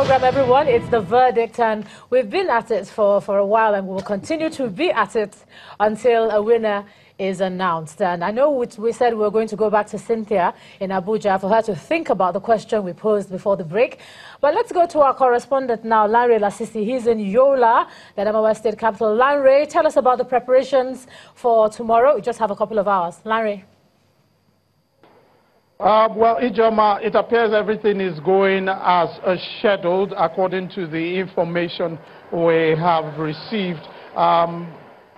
program, everyone. It's The Verdict, and we've been at it for a while, and we will continue to be at it until a winner is announced. And I know we said we were going to go back to Cynthia in Abuja for her to think about the question we posed before the break. But let's go to our correspondent now, Lanre Lasisi. He's in Yola, the Adamawa State capital. Lanre, tell us about the preparations for tomorrow. We just have a couple of hours. Lanre. Well, Ijoma, it appears everything is going as scheduled according to the information we have received.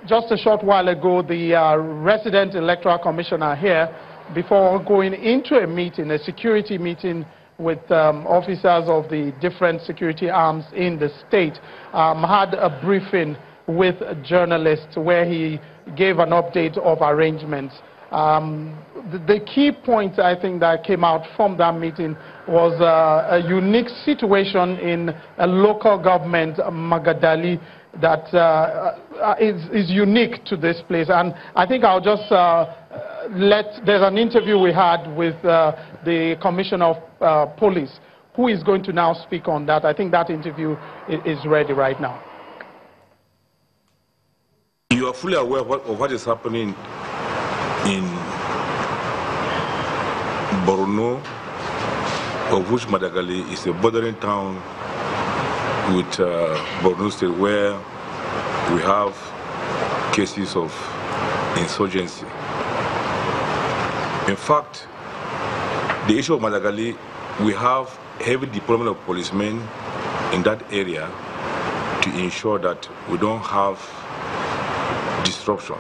Just a short while ago, the resident electoral commissioner here, before going into a meeting, a security meeting with officers of the different security arms in the state, had a briefing with journalists where he gave an update of arrangements. The key point, I think, that came out from that meeting was a unique situation in a local government, Magadali, that is unique to this place. And I think I'll just there's an interview we had with the Commissioner of Police, who is going to now speak on that. I think that interview is ready right now. You are fully aware of what is happening in Borno, of which Madagali is a bordering town with Borno State, where we have cases of insurgency. In fact, the issue of Madagali, we have heavy deployment of policemen in that area to ensure that we don't have disruption.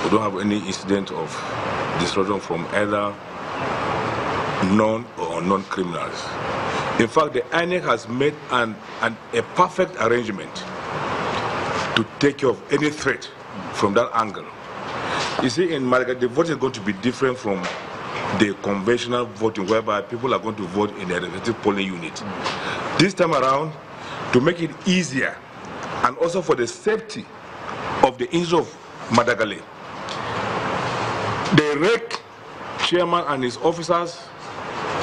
We don't have any incident of disruption from either known or unknown criminals. In fact, the INEC has made a perfect arrangement to take care of any threat from that angle. You see, in Malaga, the vote is going to be different from the conventional voting, whereby people are going to vote in a respective polling unit. This time around, to make it easier, and also for the safety of the injured of Madagali, the REC chairman and his officers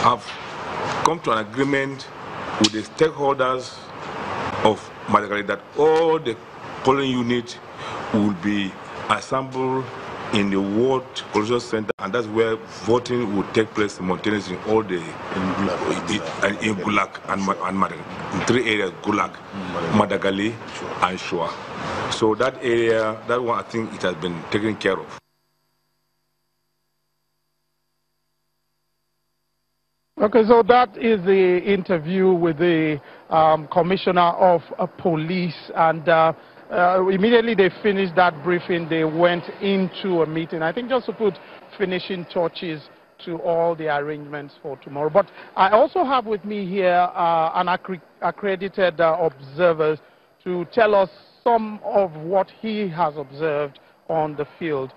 have come to an agreement with the stakeholders of Madagali that all the polling units will be assembled in the Ward Collection Center, and that's where voting will take place simultaneously in all the in Gulag and Madagali, in three areas: Gulag, Madagali, and Shua. So that area, that one, I think it has been taken care of. Okay, so that is the interview with the Commissioner of Police, and immediately they finished that briefing, they went into a meeting, I think just to put finishing touches to all the arrangements for tomorrow. But I also have with me here an accredited observer to tell us some of what he has observed on the field.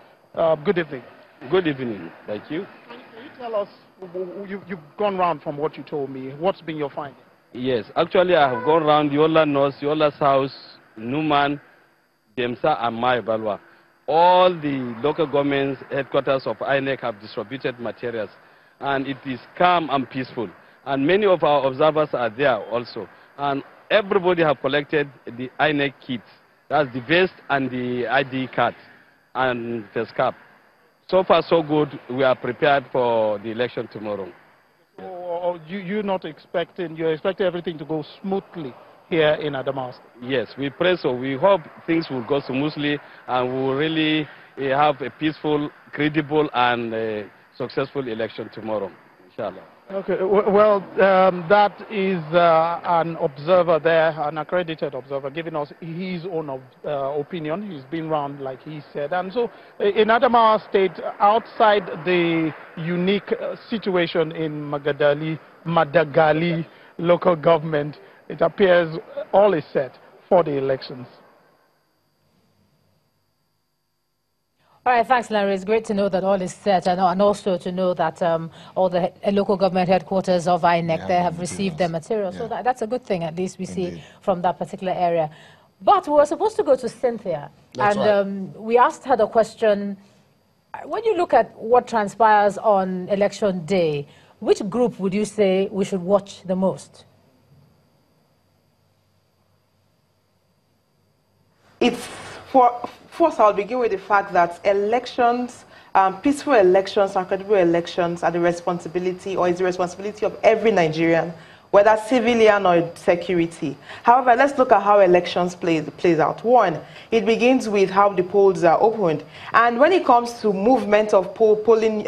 Good evening. Good evening. Thank you. Can you tell us, you've gone round from what you told me, what's been your finding? Yes, actually I have gone around Yola North, Yola South, Numan, Demsa and Maibalwa. All the local governments headquarters of INEC have distributed materials, and it is calm and peaceful. And many of our observers are there also. And everybody have collected the INEC kits. That's the vest and the ID card and face cap. So far, so good. We are prepared for the election tomorrow. So you're not expecting, you're expecting everything to go smoothly here in Adamawa? Yes, we pray so. We hope things will go smoothly and we will really have a peaceful, credible, and successful election tomorrow, inshallah. Okay, well, that is an observer there, an accredited observer, giving us his own opinion. He's been around, like he said. And so, in Adamawa State, outside the unique situation in Madagali local government, it appears all is set for the elections. All right, thanks, Larry. It's great to know that all is set, and also to know that all the local government headquarters of INEC there have received their material. Yeah. So that's a good thing, at least we see from that particular area. But we were supposed to go to Cynthia, we asked her the question, when you look at what transpires on election day, which group would you say we should watch the most? First, I'll begin with the fact that elections, peaceful elections and credible elections are the responsibility, or is the responsibility of every Nigerian, whether civilian or security. However, let's look at how elections plays out. One, it begins with how the polls are opened. And when it comes to movement of polling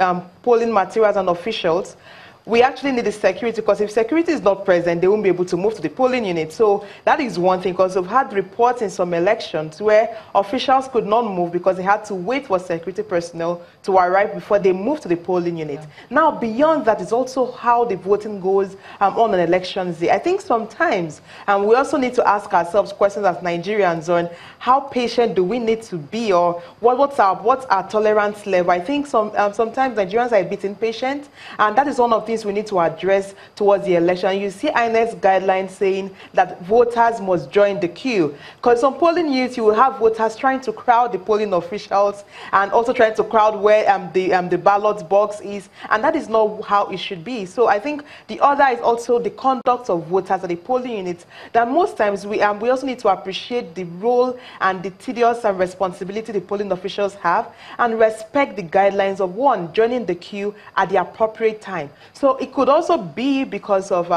materials and officials, we actually need the security, because if security is not present, they won't be able to move to the polling unit. So that is one thing, because we've had reports in some elections where officials could not move because they had to wait for security personnel to arrive before they moved to the polling unit. Yeah. Now, beyond that is also how the voting goes on an elections day. I think sometimes we also need to ask ourselves questions as Nigerians on how patient do we need to be, or what's our tolerance level. I think sometimes Nigerians are a bit impatient, and that is one of the we need to address towards the election. You see INEC's guidelines saying that voters must join the queue, because some polling units you will have voters trying to crowd the polling officials and also trying to crowd where the ballot box is, and that is not how it should be. So I think the other is also the conduct of voters at the polling units, that most times we also need to appreciate the role and the tedious and responsibility the polling officials have, and respect the guidelines of one, joining the queue at the appropriate time. So it could also be because of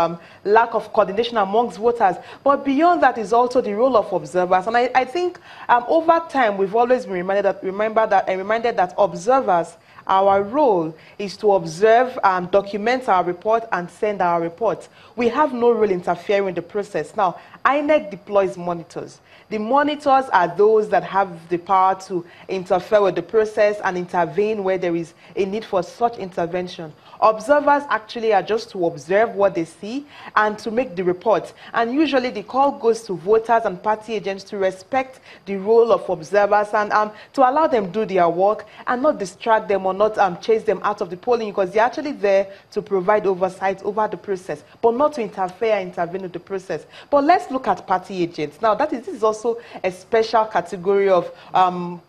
lack of coordination amongst voters. But beyond that is also the role of observers. And I think over time we've always been reminded that observers, our role is to observe, document our report, and send our reports. We have no role interfering in the process. Now, INEC deploys monitors. The monitors are those that have the power to interfere with the process and intervene where there is a need for such intervention. Observers actually are just to observe what they see and to make the report. And usually the call goes to voters and party agents to respect the role of observers and to allow them do their work and not distract them or not chase them out of the polling, because they're actually there to provide oversight over the process, but not to intervene with the process. But let's look at party agents. Now, this is also a special category of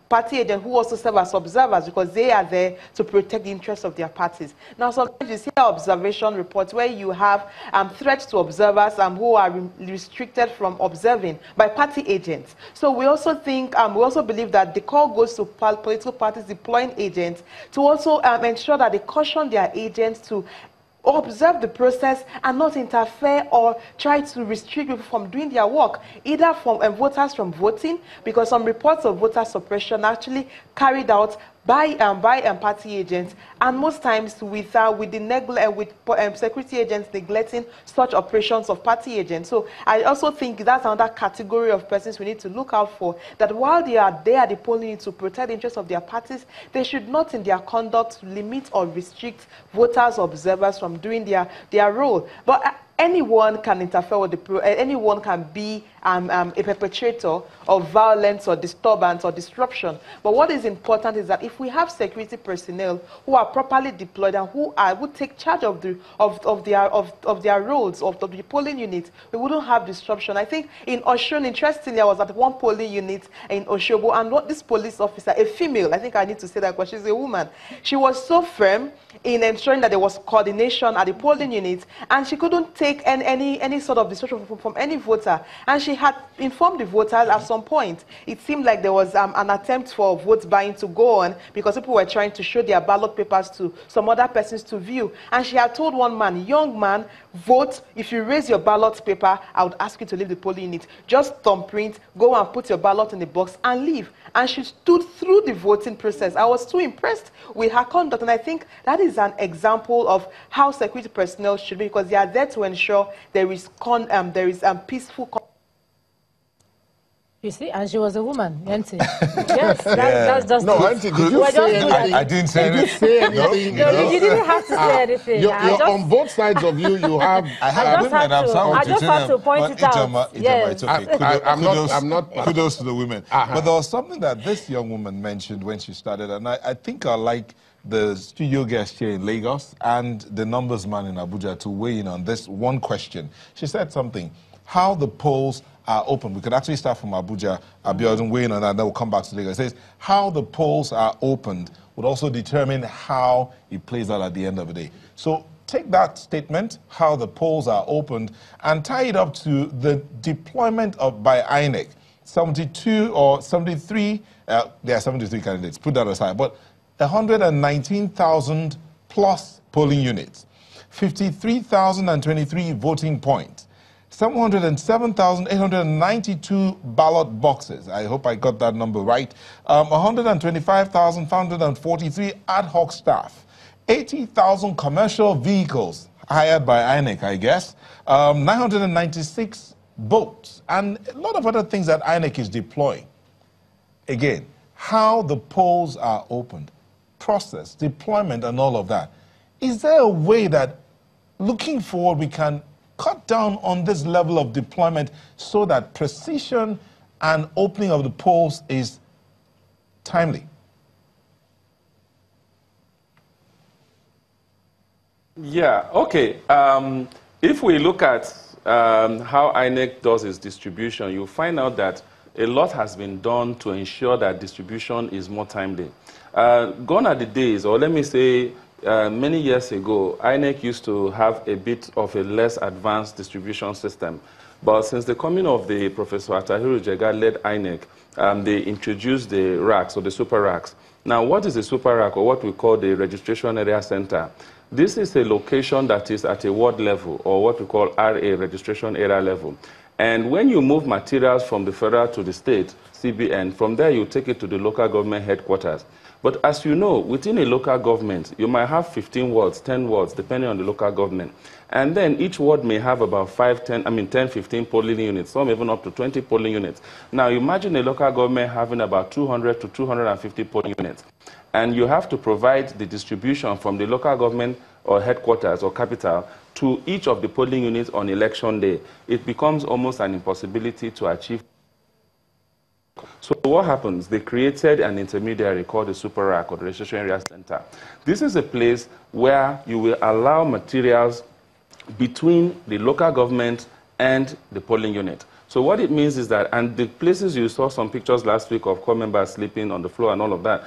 party agents who also serve as observers, because they are there to protect the interests of their parties. Now, sometimes you see observation reports where you have threats to observers who are restricted from observing by party agents. So we also think, we also believe that the call goes to political parties deploying agents to also ensure that they caution their agents to observe the process and not interfere or try to restrict people from doing their work, either from voters from voting, because some reports of voter suppression actually carried out by party agents, and most times with security agents neglecting such operations of party agents. So I also think that's another category of persons we need to look out for, that while they are there at the polling unit to protect the interests of their parties, they should not in their conduct limit or restrict voters or observers from doing their role. But anyone can interfere with anyone can be a perpetrator of violence or disturbance or disruption. But what is important is that if we have security personnel who are properly deployed and who take charge of their roles of the polling unit, we wouldn't have disruption. I think in Osun, interestingly, I was at one polling unit in Osogbo, and what this police officer, a female, I think I need to say that because she's a woman, she was so firm in ensuring that there was coordination at the polling unit, and she couldn't take any sort of disruption from any voter. And she had informed the voters at some point. It seemed like there was an attempt for vote buying to go on because people were trying to show their ballot papers to some other persons to view. And she had told one man, young man, vote. If you raise your ballot paper, I would ask you to leave the polling unit. Just thumbprint, go and put your ballot in the box and leave. And she stood through the voting process. I was too impressed with her conduct, and I think that is an example of how security personnel should be, because they are there to ensure there is peaceful. You see, and she was a woman, Auntie. Yes, that's just no, Auntie, did you say anything? I didn't say anything. No, you didn't have to say anything. You're on both sides of you. You have. I just have to point it out. Yes. It's okay. I'm not. Kudos to the women. But there was something that this young woman mentioned when she started, and I think I like the studio guest here in Lagos and the numbers man in Abuja to weigh in on this one question. She said something, how the polls are open. We could actually start from Abuja, Abiodun weigh in on that, and then we'll come back to Lagos. It says, how the polls are opened would also determine how it plays out at the end of the day. So take that statement, how the polls are opened, and tie it up to the deployment by INEC. 72 or 73, there are 73 candidates, put that aside, but 119,000 plus polling units, 53,023 voting points, 707,892 ballot boxes. I hope I got that number right. 125,543 ad hoc staff, 80,000 commercial vehicles hired by INEC, I guess, 996 boats, and a lot of other things that INEC is deploying. Again, how the polls are opened, process, deployment, and all of that. Is there a way that, looking forward, we can cut down on this level of deployment so that precision and opening of the polls is timely? Yeah, okay. If we look at how INEC does its distribution, you'll find out that a lot has been done to ensure that distribution is more timely. Gone are the days, or let me say, many years ago, INEC used to have a bit of a less advanced distribution system. But since the coming of the Professor Atahiru Jega-led INEC, they introduced the racks, or the super racks. Now, what is a super rack, or what we call the registration area center? This is a location that is at a ward level, or what we call RA, registration area level. And when you move materials from the federal to the state, CBN, from there you take it to the local government headquarters. But as you know, within a local government, you might have 15 wards, 10 wards, depending on the local government. And then each ward may have about 10, 15 polling units, some even up to 20 polling units. Now imagine a local government having about 200 to 250 polling units. And you have to provide the distribution from the local government or headquarters or capital to each of the polling units on election day. It becomes almost an impossibility to achieve. So what happens? They created an intermediary called the Super RAC, or the Registration Area Center. This is a place where you will allow materials between the local government and the polling unit. So what it means is that, and the places you saw some pictures last week of core members sleeping on the floor and all of that,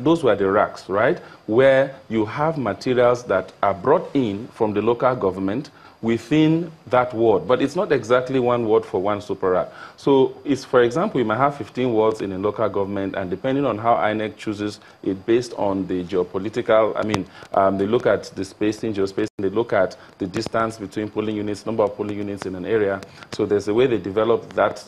those were the racks, right? Where you have materials that are brought in from the local government within that ward. But it's not exactly one ward for one super rack. So it's, for example, you might have 15 wards in a local government, and depending on how INEC chooses it based on the geopolitical, they look at the spacing, geospacing, they look at the distance between polling units, number of polling units in an area. So there's a way they develop that,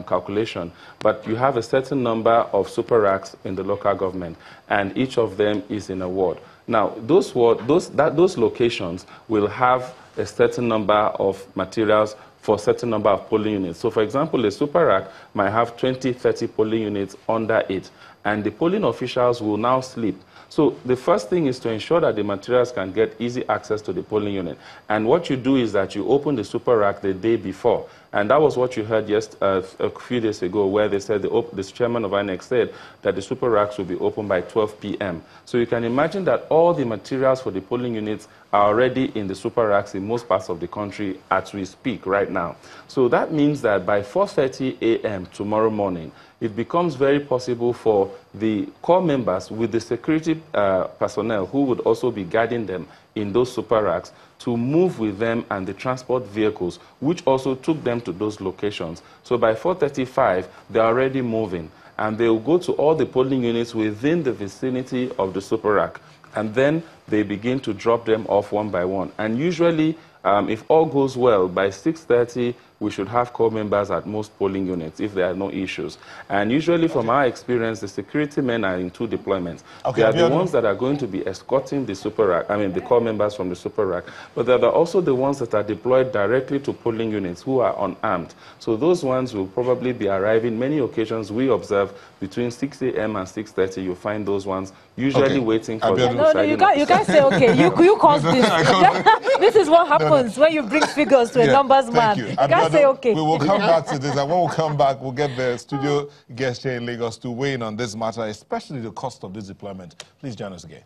calculation. But you have a certain number of super racks in the local government, and each of them is in a ward. Now, those locations will have a certain number of materials for a certain number of polling units. So, for example, a super rack might have 20, 30 polling units under it, and the polling officials will now sleep. So the first thing is to ensure that the materials can get easy access to the polling unit. And what you do is that you open the super rack the day before. And that was what you heard just a few days ago, where they said, the chairman of INEC said that the super racks will be open by 12 p.m. So you can imagine that all the materials for the polling units are already in the super racks in most parts of the country as we speak right now. So that means that by 4:30 a.m. tomorrow morning, it becomes very possible for the core members with the security personnel who would also be guiding them in those super racks to move with them and the transport vehicles, which also took them to those locations. So by 4:35, they're already moving, and they will go to all the polling units within the vicinity of the super rack. And then they begin to drop them off one by one. And usually, if all goes well, by 6:30, we should have core members at most polling units if there are no issues. And usually, from our experience, the security men are in two deployments. Okay, they are the ones that are going to be escorting the super rack, the core members from the super rack. But there are also the ones that are deployed directly to polling units who are unarmed. So those ones will probably be arriving. Many occasions we observe between 6 a.m. and 6:30, you find those ones usually waiting for the No, you can't say, okay, you caused this. This is what happens when you bring figures to a numbers man. You can't say, okay. We will come back to this, and when we come back, we'll get the studio guest here in Lagos to weigh in on this matter, especially the cost of this deployment. Please join us again.